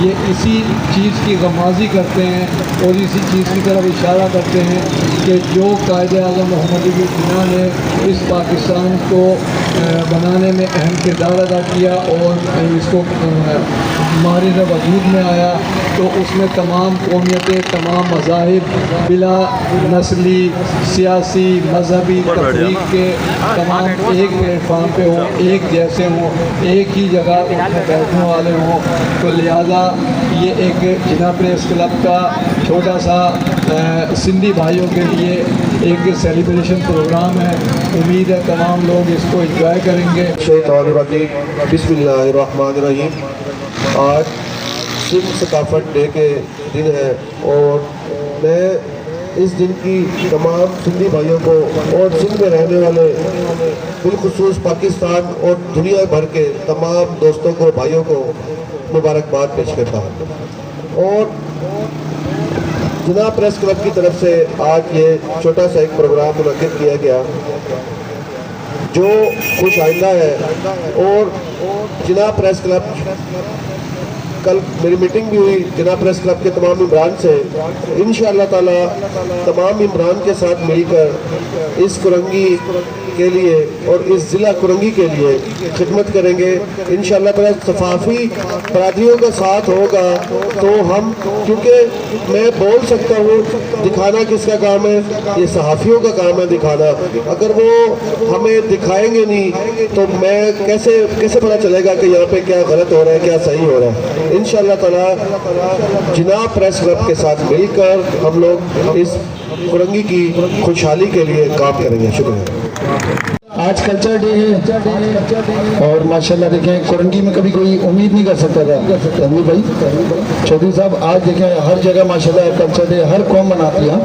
یہ اسی چیز کی غمازی کرتے ہیں اور اسی چیز کی طرف اشارہ کرتے ہیں کہ جو قائد اعظم محمد علی جناح نے اس پاکستان کو بنانے میں اہم کردار ادا کیا اور اس کو مارد وجود میں آیا، تو اس میں تمام قومیتیں، تمام مذاہب بلا نسلی، سیاسی، مذہبی تفریق کے تمام ایک پلیٹ فارم پہ ہوں، ایک جیسے ہوں، ایک ہی جگہ اٹھنے بیٹھنے والے ہوں۔ تو لہٰذا یہ ایک جناح پریس کلب کا چھوٹا سا سندھی بھائیوں کے لیے ایک سیلیبریشن پروگرام ہے۔ امید ہے تمام لوگ اس کو انجوائے کریں گے۔ شیطان الرجیم، بسم اللہ الرحمن الرحیم۔ آج سندھ ثقافت ڈے کے دن ہے اور میں اس دن کی تمام سندھی بھائیوں کو اور سندھ میں رہنے والے بالخصوص پاکستان اور دنیا بھر کے تمام دوستوں کو، بھائیوں کو مبارکباد پیش کرتا ہوں۔ اور جناح پریس کلب کی طرف سے آج یہ چھوٹا سا ایک پروگرام منعقد کیا گیا جو خوش آئندہ ہے، اور جناح پریس کلب، کل میری میٹنگ بھی ہوئی جناح پریس کلب کے تمام ممبران سے، انشاءاللہ تعالی تمام ممبران کے ساتھ مل کر اس کرنگی کے لیے اور اس ضلع کرنگی کے لیے خدمت کریں گے انشاءاللہ تعالی۔ صحافی برادریوں کا ساتھ ہوگا تو ہم، کیونکہ میں بول سکتا ہوں، دکھانا کس کا کام ہے؟ یہ صحافیوں کا کام ہے دکھانا۔ اگر وہ ہمیں دکھائیں گے نہیں تو میں کیسے پتہ چلے گا کہ یہاں پہ کیا غلط ہو رہا ہے، کیا صحیح ہو رہا ہے؟ انشاءاللہ تعالی جناح پریس کلب کے ساتھ مل کر ہم لوگ اس کرنگی کی خوشحالی کے لیے کام کریں گے۔ شکریہ۔ آج کلچر ڈے ہے اور ماشاءاللہ دیکھیں کرنگی میں کبھی کوئی امید نہیں کر سکتا تھا تنویر بھائی، چودھری صاحب، آج دیکھیں ہر جگہ ماشاءاللہ کلچر ڈے ہر قوم مناتی ہے،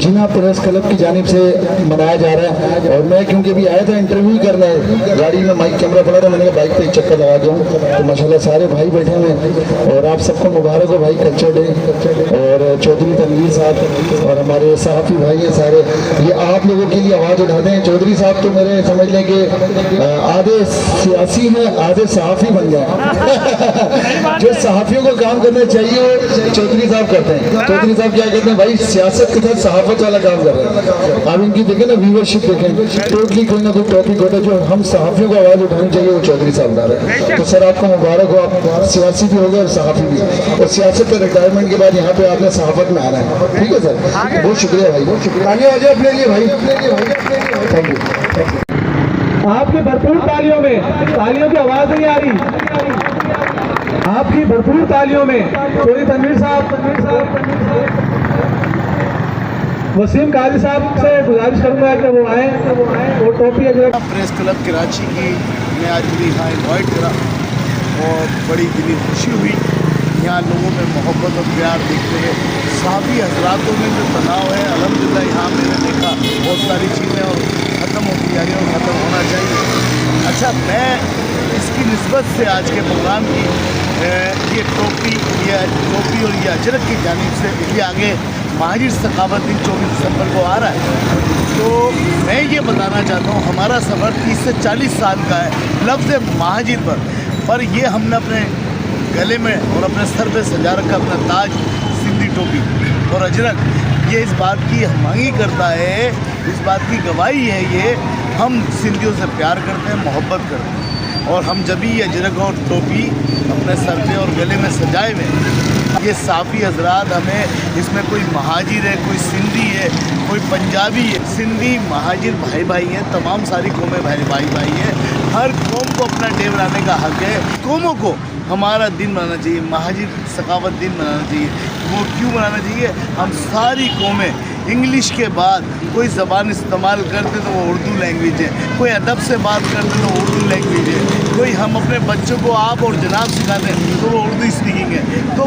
جناح پریس کلب کی جانب سے منایا جا رہا ہے۔ اور میں کیونکہ بھی آیا تھا انٹرویو کرنا ہے، گاڑی میں مائک کیمرہ پڑا تھا، میں نے کہا بائک پہ ایک چکر لگا دوں، تو ماشاءاللہ سارے بھائی بیٹھے ہیں اور آپ سب کو مبارک ہو بھائی کلچر ڈے۔ اور چودھری تنویر صاحب اور ہمارے صحافی بھائی ہیں سارے، یہ آپ لوگوں کے لیے آواز اٹھاتے ہیں۔ چودھری صاحب تو میرے سمجھ لیں کہ آدھے سیاسی ہیں آدھے صحافی بن گئے، جو صحافیوں کو کام کرنا چاہیے وہ چودھری صاحب کرتے ہیں۔ چودھری صاحب کیا کہتے ہیں؟ بھائی سیاست کے ساتھ صحافت والا کام کر رہے ہیں۔ آپ ان کی دیکھیں نا ویورشپ دیکھیں، ٹوٹلی کوئی نہ کوئی ٹاپک ہوتا ہے جو ہم صحافیوں کو آواز اٹھانی چاہیے، وہ چودھری صاحب لا رہے ہیں۔ تو سر آپ کو مبارک ہو، آپ سیاسی بھی ہو گئے اور صحافی بھی، اور سیاست کے ریٹائرمنٹ کے بعد یہاں پہ آپ نے صحافت میں آنا ہے۔ ٹھیک ہے سر، بہت شکریہ بھائی، بہت شکریہ۔ تالیاں ہو جائے اپنے لیے بھائی، تھینک یو۔ آپ کی بھرپور تالیوں میں، تالیوں کی آواز نہیں آ رہی، آپ کی بھرپور تالیوں میں چودھری تنویر صاحب، وسیم قاضی صاحب سے گزارش کروں گا کہ وہ آئیں اور ٹوپی اجرک پریس کلب کراچی کی میں آج مجھے یہاں انوائٹ کرا اور بڑی دلی خوشی ہوئی یہاں لوگوں میں محبت اور پیار دیکھتے ہوئے۔ صحافی حضراتوں میں جو تناؤ ہے الحمدللہ یہاں میں نے دیکھا بہت ساری چیزیں اور ختم ہوتی جا رہی ہیں اور ختم ہونا چاہیے۔ اچھا، میں اس کی نسبت سے آج کے پروگرام کی یہ ٹوپی اور یہ اجرک کی جانب سے یہ آگے مہاجر ثقافت دن 24 دسمبر کو آ رہا ہے، تو میں یہ بتانا چاہتا ہوں ہمارا سفر 30 سے 40 سال کا ہے لفظ مہاجر پر یہ ہم نے اپنے گلے میں اور اپنے سر پہ سجا رکھا اپنا تاج سندھی ٹوپی اور اجرک۔ یہ اس بات کی ہمانگی کرتا ہے، اس بات کی گواہی ہے یہ ہم سندھیوں سے پیار کرتے ہیں، محبت کرتے ہیں، اور ہم جب بھی یہ اجرک اور ٹوپی اپنے سر پہ اور گلے میں سجائے ہوئے یہ صحافی حضرات ہمیں اس میں کوئی مہاجر ہے، کوئی سندھی ہے، کوئی پنجابی ہے، سندھی مہاجر بھائی ہیں، تمام ساری قومیں بھائی ہیں، ہر قوم کو اپنا ڈے منانے کا حق ہے۔ قوموں کو ہمارا دن منانا چاہیے، مہاجر ثقافت دن منانا چاہیے۔ وہ کیوں منانا چاہیے؟ ہم ساری قومیں انگلش کے بعد کوئی زبان استعمال کرتے تو وہ اردو لینگویج ہے، کوئی ادب سے بات کرتے تو اردو لینگویج ہے، کوئی ہم اپنے بچوں کو آپ اور جناب سکھاتے ہیں تو وہ اردو اسپیکنگ ہے۔ تو